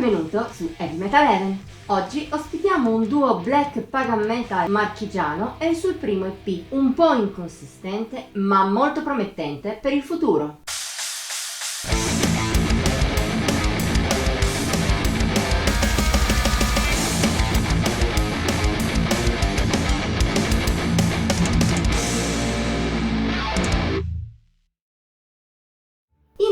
Benvenuto su Heavy Metal Heaven. Oggi ospitiamo un duo black pagan metal marchigiano e il suo primo EP, un po' inconsistente ma molto promettente per il futuro.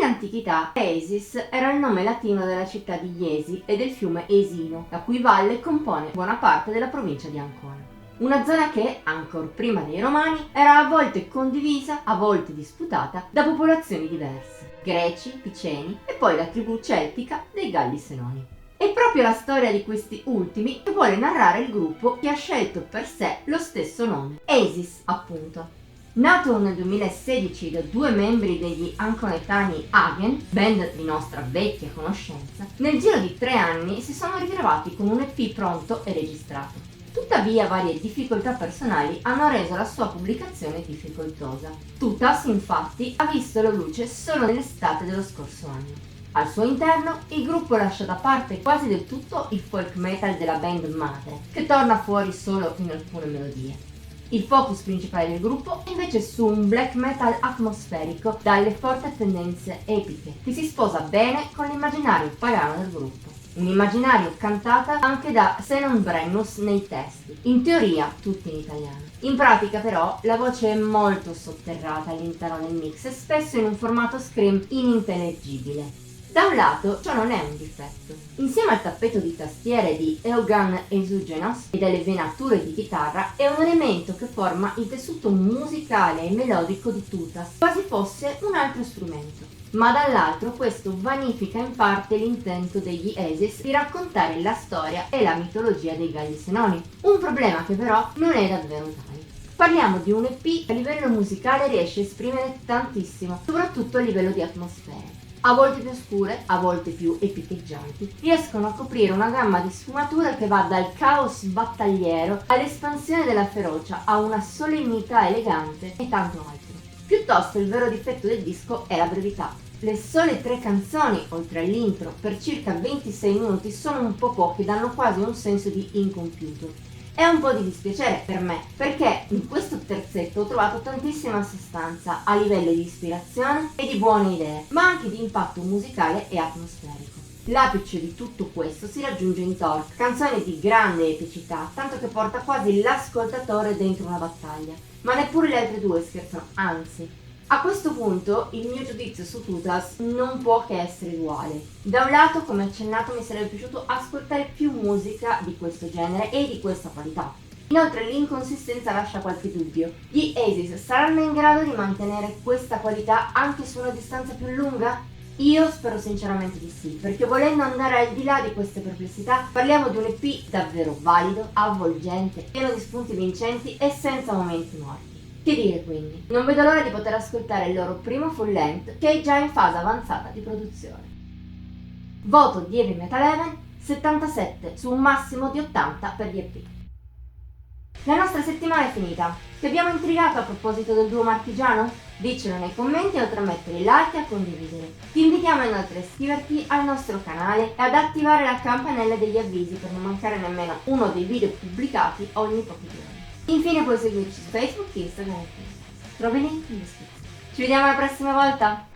In antichità, Esis era il nome latino della città di Iesi e del fiume Esino, la cui valle compone buona parte della provincia di Ancona. Una zona che, ancor prima dei Romani, era a volte condivisa, a volte disputata, da popolazioni diverse: Greci, Piceni e poi la tribù celtica dei Galli Senoni. È proprio la storia di questi ultimi che vuole narrare il gruppo che ha scelto per sé lo stesso nome, Esis, appunto. Nato nel 2016 da due membri degli anconetani Hagen, band di nostra vecchia conoscenza, nel giro di 3 anni si sono ritrovati con un EP pronto e registrato. Tuttavia varie difficoltà personali hanno reso la sua pubblicazione difficoltosa. Tutas, infatti, ha visto la luce solo nell'estate dello scorso anno. Al suo interno, il gruppo lascia da parte quasi del tutto il folk metal della band madre, che torna fuori solo in alcune melodie. Il focus principale del gruppo è invece su un black metal atmosferico dalle forti tendenze epiche, che si sposa bene con l'immaginario pagano del gruppo. Un immaginario cantata anche da Zenon Brennus nei testi, in teoria tutti in italiano. In pratica però la voce è molto sotterrata all'interno del mix e spesso in un formato scream inintellegibile. Da un lato ciò non è un difetto. Insieme al tappeto di tastiere di Eugen Exogenos e delle venature di chitarra è un elemento che forma il tessuto musicale e melodico di Tutas, quasi fosse un altro strumento. Ma dall'altro questo vanifica in parte l'intento degli Esis di raccontare la storia e la mitologia dei Galli Senoni, un problema che però non è davvero tale. Parliamo di un EP che a livello musicale riesce a esprimere tantissimo, soprattutto a livello di atmosfere. A volte più scure, a volte più epicheggianti, riescono a coprire una gamma di sfumature che va dal caos battagliero all'espansione della ferocia, a una solennità elegante e tanto altro. Piuttosto il vero difetto del disco è la brevità. Le sole 3 canzoni, oltre all'intro, per circa 26 minuti sono un po' poche e danno quasi un senso di incompiuto. È un po' di dispiacere per me, perché in questo terzetto ho trovato tantissima sostanza a livello di ispirazione e di buone idee, ma anche di impatto musicale e atmosferico. L'apice di tutto questo si raggiunge in Torque, canzone di grande epicità, tanto che porta quasi l'ascoltatore dentro una battaglia. Ma neppure le altre due scherzano, anzi. A questo punto il mio giudizio su Tutas non può che essere duale. Da un lato, come accennato, mi sarebbe piaciuto ascoltare più musica di questo genere e di questa qualità. Inoltre l'inconsistenza lascia qualche dubbio. Gli Esis saranno in grado di mantenere questa qualità anche su una distanza più lunga? Io spero sinceramente di sì, perché volendo andare al di là di queste perplessità, parliamo di un EP davvero valido, avvolgente, pieno di spunti vincenti e senza momenti morti. Che dire quindi? Non vedo l'ora di poter ascoltare il loro primo full length che è già in fase avanzata di produzione. Voto di Heavy Metal Heaven 77 su un massimo di 80 per gli EP. La nostra settimana è finita. Ti abbiamo intrigato a proposito del duo marchigiano? Diccelo nei commenti oltre a mettere like e a condividere. Ti invitiamo inoltre a iscriverti al nostro canale e ad attivare la campanella degli avvisi per non mancare nemmeno uno dei video pubblicati ogni pochi giorni. Infine puoi seguirci su Facebook, Instagram e Twitter. Trovi il link in descrizione. Ci vediamo la prossima volta!